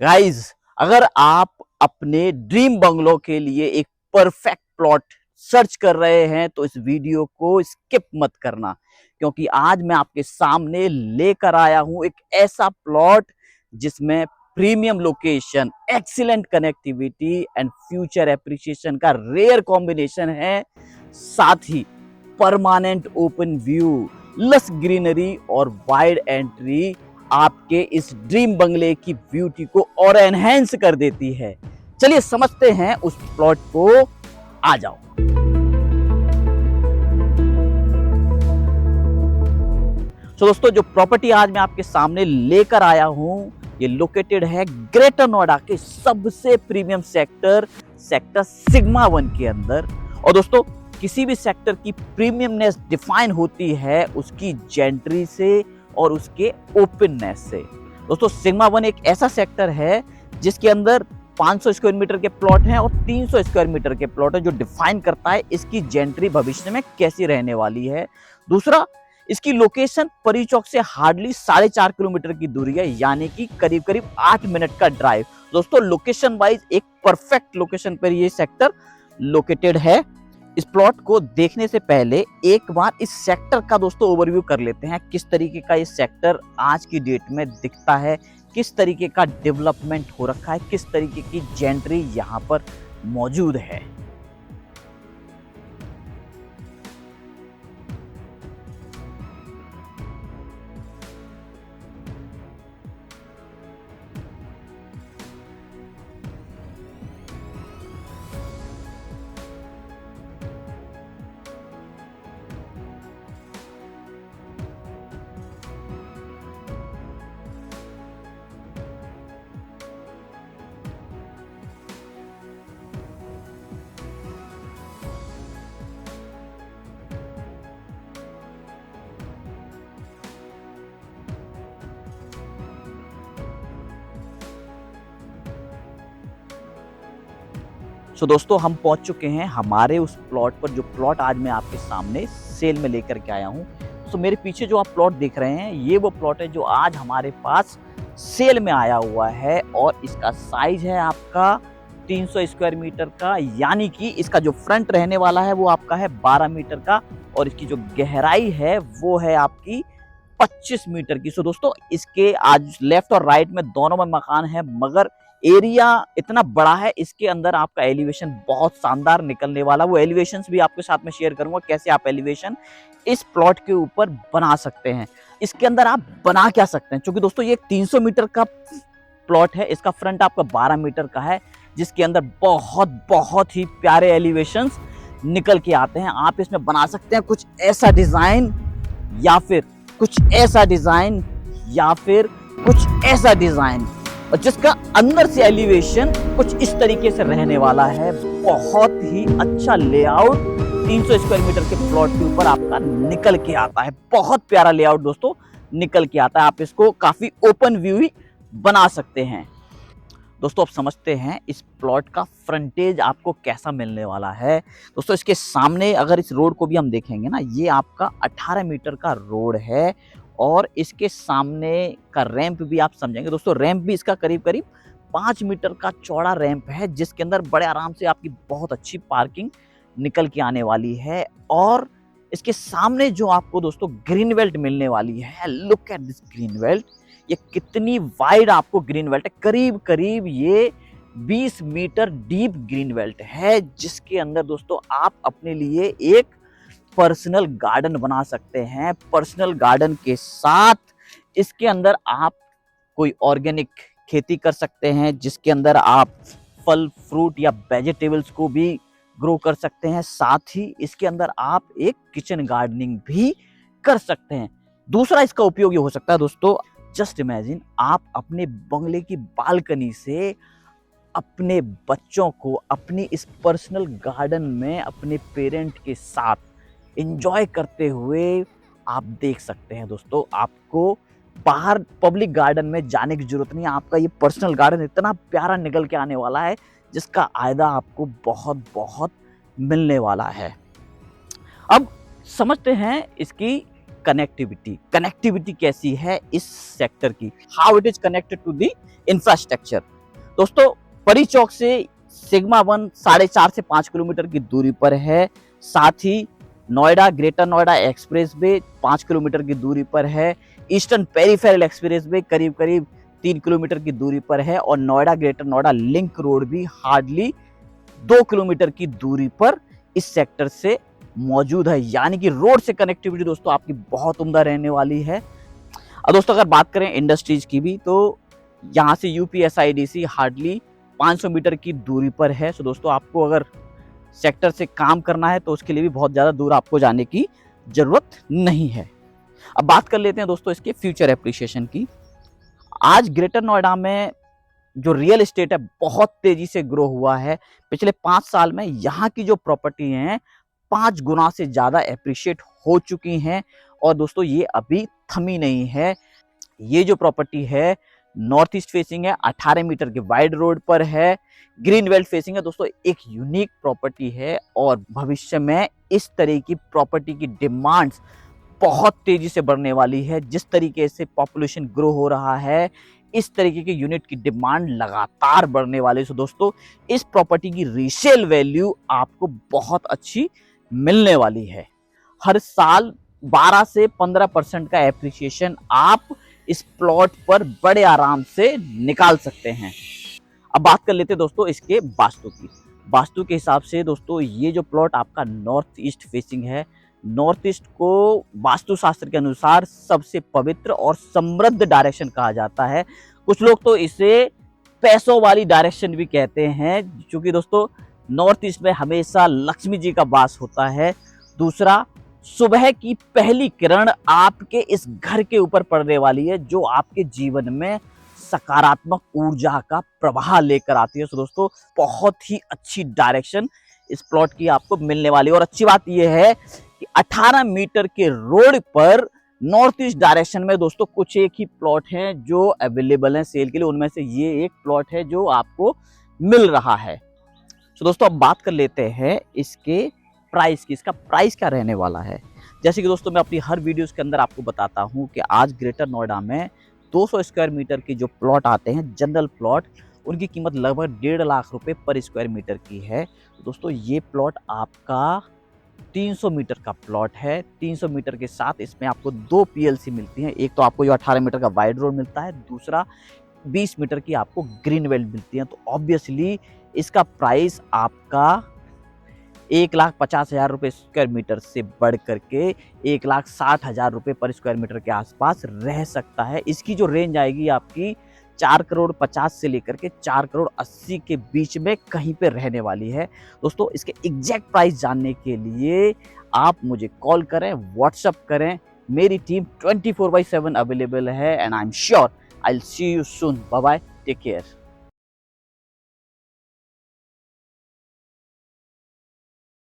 Guys, अगर आप अपने ड्रीम बंगलो के लिए एक परफेक्ट प्लॉट सर्च कर रहे हैं तो इस वीडियो को स्किप मत करना, क्योंकि आज मैं आपके सामने लेकर आया हूं एक ऐसा प्लॉट जिसमें premium location, excellent connectivity and future appreciation का रेयर कॉम्बिनेशन है। साथ ही परमानेंट ओपन व्यू, लस ग्रीनरी और वाइड एंट्री आपके इस ड्रीम बंगले की ब्यूटी को और एनहेंस कर देती है। चलिए समझते हैं उस प्लॉट को। आ जाओ। तो दोस्तों, जो प्रॉपर्टी आज मैं आपके सामने लेकर आया हूं, ये लोकेटेड है ग्रेटर नोएडा के सबसे प्रीमियम सेक्टर सिग्मा 1 के अंदर। और दोस्तों, किसी भी सेक्टर की प्रीमियमनेस डिफाइन होती है उसकी जेंट्री से और उसके ओपननेस से। दोस्तों, सिग्मा 1 एक ऐसा सेक्टर है जिसके अंदर 500 स्क्वायर मीटर के प्लॉट हैं और 300 स्क्वायर मीटर के प्लॉट है, जो डिफाइन करता है इसकी जेंट्री भविष्य में कैसी रहने वाली है। दूसरा, इसकी लोकेशन परी चौक से हार्डली 4.5 किलोमीटर की दूरी है, यानी कि करीब करीब 8 मिनट का ड्राइव। दोस्तों, लोकेशन वाइज एक परफेक्ट लोकेशन पर ये सेक्टर लोकेटेड है। इस प्लॉट को देखने से पहले एक बार इस सेक्टर का दोस्तों ओवरव्यू कर लेते हैं। किस तरीके का ये सेक्टर आज की डेट में दिखता है, किस तरीके का डेवलपमेंट हो रखा है, किस तरीके की जेंट्री यहाँ पर मौजूद है। सो दोस्तों, हम पहुंच चुके हैं हमारे उस प्लॉट पर, जो प्लॉट आज मैं आपके सामने सेल में लेकर के आया हूं। तो मेरे पीछे जो आप प्लॉट देख रहे हैं, ये वो प्लॉट है जो आज हमारे पास सेल में आया हुआ है। और इसका साइज है आपका 300 स्क्वायर मीटर का, यानी कि इसका जो फ्रंट रहने वाला है वो आपका है 12 मीटर का, और इसकी जो गहराई है वो है आपकी 25 मीटर की। सो दोस्तों, इसके आज लेफ्ट और राइट में दोनों में मकान है, मगर एरिया इतना बड़ा है, इसके अंदर आपका एलिवेशन बहुत शानदार निकलने वाला। वो एलिवेशंस भी आपके साथ में शेयर करूंगा, कैसे आप एलिवेशन इस प्लॉट के ऊपर बना सकते हैं। इसके अंदर आप बना क्या सकते हैं, क्योंकि दोस्तों ये 300 मीटर का प्लॉट है, इसका फ्रंट आपका 12 मीटर का है, जिसके अंदर बहुत बहुत ही प्यारे एलिवेशंस निकल के आते हैं। आप इसमें बना सकते हैं कुछ ऐसा डिजाइन, या फिर कुछ ऐसा डिजाइन, या फिर कुछ ऐसा डिजाइन, और जिसका अंदर से एलिवेशन कुछ इस तरीके से रहने वाला है। बहुत ही अच्छा लेआउट 300 स्क्वायर मीटर के प्लॉट के ऊपर आपका निकल के आता है। बहुत प्यारा लेआउट दोस्तों निकल के आता है। आप इसको काफी ओपन व्यू ही बना सकते हैं। दोस्तों, अब समझते हैं इस प्लॉट का फ्रंटेज आपको कैसा मिलने वाला है। दोस्तों, इसके सामने अगर इस रोड को भी हम देखेंगे ना, ये आपका 18 मीटर का रोड है, और इसके सामने का रैंप भी आप समझेंगे। दोस्तों, रैंप भी इसका करीब करीब 5 मीटर का चौड़ा रैंप है, जिसके अंदर बड़े आराम से आपकी बहुत अच्छी पार्किंग निकल के आने वाली है। और इसके सामने जो आपको दोस्तों ग्रीन बेल्ट मिलने वाली है, look at this green belt. ये कितनी वाइड आपको ग्रीन बेल्ट है, करीब करीब ये 20 मीटर डीप ग्रीन बेल्ट है, जिसके अंदर दोस्तों आप अपने लिए एक पर्सनल गार्डन बना सकते हैं। पर्सनल गार्डन के साथ इसके अंदर आप कोई ऑर्गेनिक खेती कर सकते हैं, जिसके अंदर आप फल फ्रूट या वेजिटेबल्स को भी ग्रो कर सकते हैं। साथ ही इसके अंदर आप एक किचन गार्डनिंग भी कर सकते हैं। दूसरा इसका उपयोग ये हो सकता है दोस्तों, जस्ट इमेजिन आप अपने बंगले की बालकनी से अपने बच्चों को अपनी इस पर्सनल गार्डन में अपने पेरेंट के साथ एंजॉय करते हुए आप देख सकते हैं। दोस्तों, आपको बाहर पब्लिक गार्डन में जाने की जरूरत नहीं है। आपका ये पर्सनल गार्डन इतना प्यारा निकल के आने वाला है, जिसका आयदा आपको बहुत बहुत मिलने वाला है। अब समझते हैं इसकी कनेक्टिविटी। कनेक्टिविटी कैसी है इस सेक्टर की, how it is connected to the infrastructure. दोस्तों परी चौक से सिग्मा 1 4.5 से 5 किलोमीटर की दूरी पर है। साथ ही Noida, Greater Noida express way 5 kilometre की दूरी पर है। ईस्टर्न पेरिफेरल एक्सप्रेस वे करीब करीब 3 किलोमीटर की दूरी पर है। और Noida Greater Noida link road भी हार्डली 2 किलोमीटर की दूरी पर इस सेक्टर से मौजूद है। यानी कि रोड से कनेक्टिविटी दोस्तों आपकी बहुत उम्दा रहने वाली है। और दोस्तों अगर बात करें इंडस्ट्रीज की भी, तो यहाँ से यूपीएसआईडीसी हार्डली 500 मीटर की दूरी पर है। सो दोस्तों आपको अगर सेक्टर से काम करना है तो उसके लिए भी बहुत ज़्यादा दूर आपको जाने की ज़रूरत नहीं है। अब बात कर लेते हैं दोस्तों इसके फ्यूचर एप्रिसिएशन की। आज ग्रेटर नोएडा में जो रियल एस्टेट है बहुत तेजी से ग्रो हुआ है। पिछले 5 साल में यहाँ की जो प्रॉपर्टी हैं 5 गुना से ज़्यादा एप्रिशिएट हो चुकी हैं। और दोस्तों ये अभी थमी नहीं है। ये जो प्रॉपर्टी है नॉर्थ ईस्ट फेसिंग है, 18 मीटर के वाइड रोड पर है, ग्रीन बेल्ट फेसिंग है। दोस्तों एक यूनिक प्रॉपर्टी है और भविष्य में इस तरह की प्रॉपर्टी की डिमांड्स बहुत तेजी से बढ़ने वाली है। जिस तरीके से पॉपुलेशन ग्रो हो रहा है इस तरीके के यूनिट की डिमांड लगातार बढ़ने वाली है। सो दोस्तों इस प्रॉपर्टी की रीसेल वैल्यू आपको बहुत अच्छी मिलने वाली है। हर साल 12 से 15% का एप्रिसिएशन आप इस प्लॉट पर बड़े आराम से निकाल सकते हैं। अब बात कर लेते हैं दोस्तों इसके वास्तु की। वास्तु के हिसाब से दोस्तों ये जो प्लॉट आपका नॉर्थ ईस्ट फेसिंग है, नॉर्थ ईस्ट को वास्तुशास्त्र के अनुसार सबसे पवित्र और समृद्ध डायरेक्शन कहा जाता है। कुछ लोग तो इसे पैसों वाली डायरेक्शन भी कहते हैं, क्योंकि दोस्तों नॉर्थ ईस्ट में हमेशा लक्ष्मी जी का वास होता है। दूसरा, सुबह की पहली किरण आपके इस घर के ऊपर पड़ने वाली है जो आपके जीवन में सकारात्मक ऊर्जा का प्रवाह लेकर आती है। तो दोस्तों बहुत ही अच्छी डायरेक्शन इस प्लॉट की आपको मिलने वाली है। और अच्छी बात यह है कि 18 मीटर के रोड पर नॉर्थ ईस्ट डायरेक्शन में दोस्तों कुछ एक ही प्लॉट हैं जो अवेलेबल हैं सेल के लिए। उनमें से ये एक प्लॉट है जो आपको मिल रहा है। तो दोस्तों अब बात कर लेते हैं इसके प्राइस की। इसका प्राइस क्या रहने वाला है। जैसे कि दोस्तों मैं अपनी हर वीडियोस के अंदर आपको बताता हूं कि आज ग्रेटर नोएडा में 200 स्क्वायर मीटर के जो प्लॉट आते हैं जनरल प्लॉट, उनकी कीमत लगभग 1.5 लाख रुपए पर स्क्वायर मीटर की है। तो दोस्तों ये प्लॉट आपका 300 मीटर का प्लॉट है। 300 मीटर के साथ इसमें आपको 2 पीएलसी मिलती हैं। एक तो आपको जो 18 मीटर का वाइड रोड मिलता है, दूसरा 20 मीटर की आपको ग्रीन बेल्ट मिलती है। तो ऑब्वियसली इसका प्राइस आपका 1,50,000 रुपये स्क्वायर मीटर से बढ़ करके 1,60,000 रुपये पर स्क्वायर मीटर के आसपास रह सकता है। इसकी जो रेंज आएगी आपकी 4,50,00,000 से लेकर के 4,80,00,000 के बीच में कहीं पे रहने वाली है। दोस्तों इसके एग्जैक्ट प्राइस जानने के लिए आप मुझे कॉल करें, व्हाट्सअप करें। मेरी टीम 24/7 अवेलेबल है and I am sure I will see you soon. Bye bye, take care.